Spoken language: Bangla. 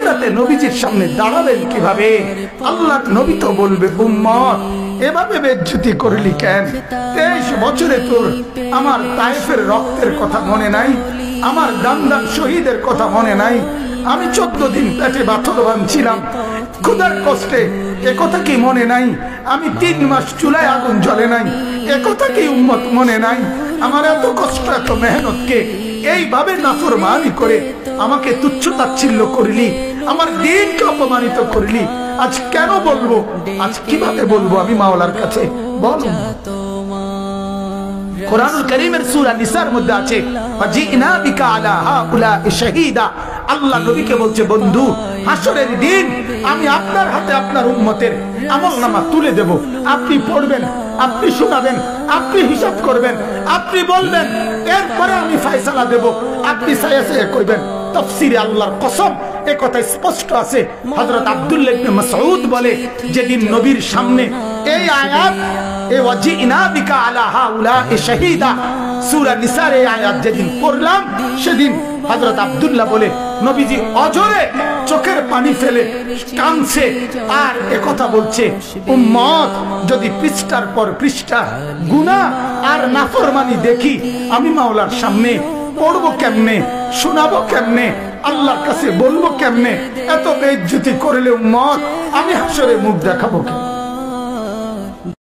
ফুরকাতে নবীজির সামনে দাঁড়াবেন কিভাবে? আল্লাহর নবী তো বলবে, উম্মত এভাবে বেজ্জতি করলি কেন? 23 বছরে তোর আমার তায়েফের রক্তের কথা মনে নাই? আমার দান্দান শহীদের কথা মনে নাই? আমি 14 দিন পেটে পাথর বাঁধছিলাম ক্ষুধার কষ্টে, একথা কি মনে নাই? আমি 3 মাস চুলায় আগুন জ্বলে নাই, একথা কি উম্মত মনে নাই? আমার এত কষ্ট এত মেহনতকে এইভাবে নাফরমানি করে আমাকে তুচ্ছ তাচ্ছিল্য করলি, আমার দিনকে অপমানিত করলি। আজ কেন বলবো? আজ কিভাবে বলবো আমি মাওলার কাছে? বল। কুরআনুল কারীমের সূরা নিসার মধ্যে আছে, ফাজিনা বিকা আলা হাউলা'i শাহীদা। আল্লাহ নবীকে বলছে, বন্ধু হাসরের দিন আমি আপনার হাতে আপনার উম্মতের আমলনামা তুলে দেব। আপনি পড়বেন, আপনি শোনাবেন, আপনি হিসাব করবেন, আপনি বলবেন, এরপরে আমি ফয়সালা দেব। আপনি সায়া সায়া কইবেন। তাফসীরে আল্লাহর কসম এ কথা স্পষ্ট আছে। হযরত আব্দুল্লাহ ইবনে মাসউদ বলে, যেদিন নবীর সামনে এই আয়াত এ ওয়াজিনা বিকা আলা হাউলা'i শাহীদা সূরা নিসার এই আয়াত যেদিন পড়লাম, সেদিন হযরত আব্দুল্লাহ বলে, নবীজি অজরে চোখের পানি ফেলে কাঁদছে আর একথা বলছে, উম্মত যদি পৃষ্ঠার পর পৃষ্ঠা গুনাহ আর নাফরমানি দেখি, আমি মাওলার সামনে পড়বো কেমনে, শোনাবো কেমনে, আল্লাহর কাছে বলবো কেমনে? এত বেইজ্জতি করলে উম্মত আমি হাসরে মুখ দেখাবো কেমনে?